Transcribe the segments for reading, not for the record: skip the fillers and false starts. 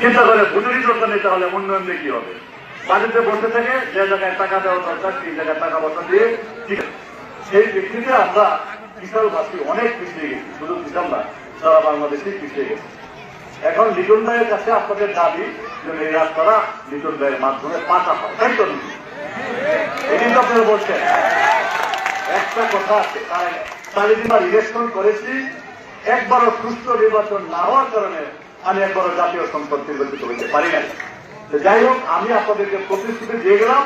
চিন্তা করে ভোটেরই দরকার নেই, তাহলে উন্নয়ন দিয়ে কি হবে? বাড়িতে বসে থেকে যে জায়গায় টাকা দেওয়া দরকার সেই জায়গায় টাকা পয়সা দিয়ে ঠিক আছে। সেই ব্যক্তিতে আমরা বিশালবাসী অনেক পিছিয়ে গেছি, শুধু বিশাল না, সারা বাংলাদেশেই পিছিয়ে গেছি। এখন লিটন ভাইয়ের কাছে আপনাদের দাবি যে এই রাস্তাটা লিটন ভাইয়ের মাধ্যমে পাকা হয়, তাই তো? এই কিন্তু আপনারা বলছেন। একটা কথা আছে, তাহলে ইলেকশন করেছি, একবারও সুস্থ নির্বাচন না হওয়ার কারণে আমি একবারও জাতীয় সংসদ নির্বাচিত হইতে পারি না। যাই হোক, আমি আপনাদেরকে প্রতিশ্রুতি দিয়ে গেলাম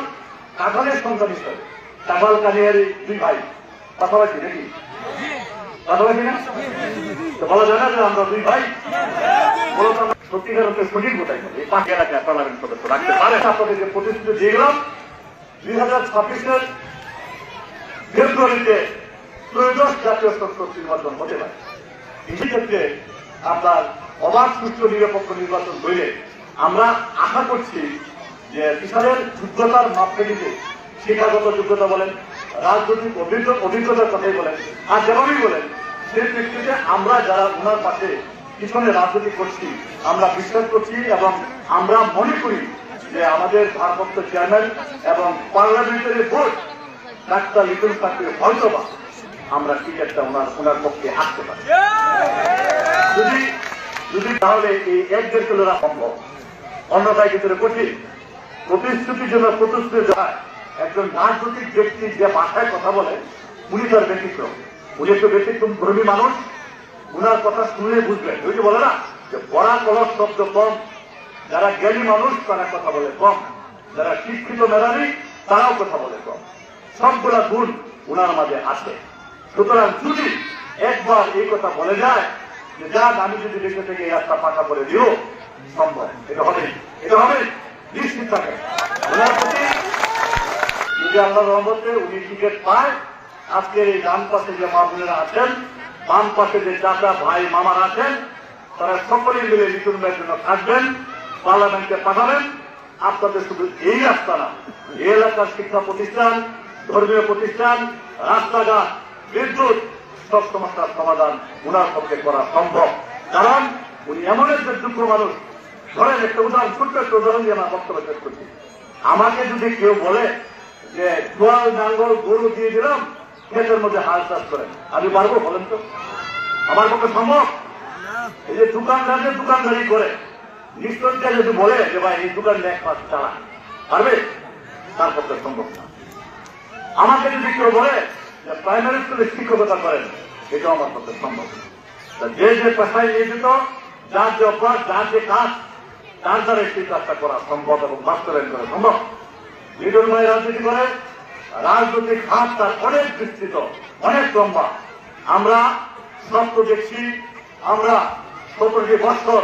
কাঁঠালের সন্তান হিসাবে। কাঁঠাল কানিয়ারি দুই ভাই, পাশাপাশি নাকি? পাশাপাশি না? তো বলা যায় না যে আমরা দুই ভাই? সত্যিকার অর্থে সঠিক কোথায় হবে? এই পাঁচ এলাকায় পার্লামেন্ট সদস্য রাখতে পারে। আপনাদেরকে প্রতিশ্রুতি দিয়ে গেলাম 2026-এর ফেব্রুয়ারিতে ত্রয়োদশ জাতীয় সংসদ নির্বাচন হতে পারে। এই ক্ষেত্রে আপনার অবাধ সুষ্ঠু নিরপেক্ষ নির্বাচন হইলে আমরা আশা করছি যে কিষাণের যোগ্যতার মাপকাঠিতে শিক্ষাগত যোগ্যতা বলেন, রাজনৈতিক অভিজ্ঞতার কথাই বলেন, আর যেভাবেই বলেন, সেই প্রেক্ষিতে আমরা যারা ওনার পাশে পিছনে রাজনীতি করছি আমরা বিশ্বাস করছি এবং আমরা মনে করি যে আমাদের ভারপ্রাপ্ত চেয়ারম্যান এবং পার্লামেন্টারি ভোট ডাক্তার লিটন কাকে হয়তোবা আমরা টিকিটটা ওনার পক্ষে আসতে পারি। যদি তাহলে এই 1-1.5 কিলো সম্ভব, অন্যথায় কিন্তু কঠিন। প্রতিশ্রুতির জন্য প্রতিশ্রুতি যায় একজন রাজনৈতিক ব্যক্তি যে ভাষায় কথা বলে, উনি তার ব্যতিক্রম। উনি একটু ব্যতিক্রম ধর্মী মানুষ, উনার কথা শুনলে বুঝবেন। ওই যে বলে না যে বড়া কলস শব্দ কম, যারা জ্ঞানী মানুষ তারা কথা বলে কম, যারা শিক্ষিত মেধাবী তারাও কথা বলে কম। সবগুলা গুণ উনার মাঝে আছে। সুতরাং যদি একবার এই কথা বলে যায় যে যাক আমি যদি দেশে থেকে এই রাস্তা পাকা করে দিও, সম্ভব। এটা হবে, এটা হবে, নিশ্চিত থাকে। ওনার প্রতি যদি আল্লাহ রহমতে উনি টিকিট পায়, আজকের এই ডান পাশে যে মা বোনেরা আছেন, বাম পাশে যে চাচা ভাই মামারা আছেন, তারা সকলেই মিলে লিটন ভাইয়ের জন্য থাকবেন, পার্লামেন্টে পাঠাবেন। আপনাদের শুধু এই রাস্তা না, এই এলাকার শিক্ষা প্রতিষ্ঠান, ধর্মীয় প্রতিষ্ঠান, রাস্তাঘাট, বিদ্যুৎ, সব সমস্যার সমাধান উনার পক্ষে করা সম্ভব। কারণ উনি এমন একজন যোগ্য মানুষ। ধরেন একটা উদাহরণ, ছোট্ট একটা উদাহরণ দিয়ে আমার বক্তব্য শেষ করছি। আমাকে যদি কেউ বলে যে জোয়াল নাঙ্গল গরু দিয়ে দিলাম ক্ষেতের মধ্যে হাল চাষ করেন, আমি পারবো? বলেন তো, আমার পক্ষে সম্ভব? এই যে দোকানদারি করে নিশ্চয়তা যদি বলে যে ভাই এই দোকান 1 মাস চালা, পারবে? তার পক্ষে সম্ভব না। আমাকে যদি কেউ বলে যে প্রাইমারি স্কুলে শিক্ষকতা করেন, এটাও আমার পক্ষে সম্ভব না। যে যে পেশায় নিয়োজিত, যার যে অভ্যাস, যার যে কাজ, তার দ্বারা সেই কাজটা করা সম্ভব এবং বাস্তবায়ন করা সম্ভব। লিটন ভাই রাজনীতি করে, রাজনৈতিক হাত তার অনেক বিস্তৃত, অনেক লম্বা। আমরা স্বপ্ন দেখছি, আমরা 17টি বছর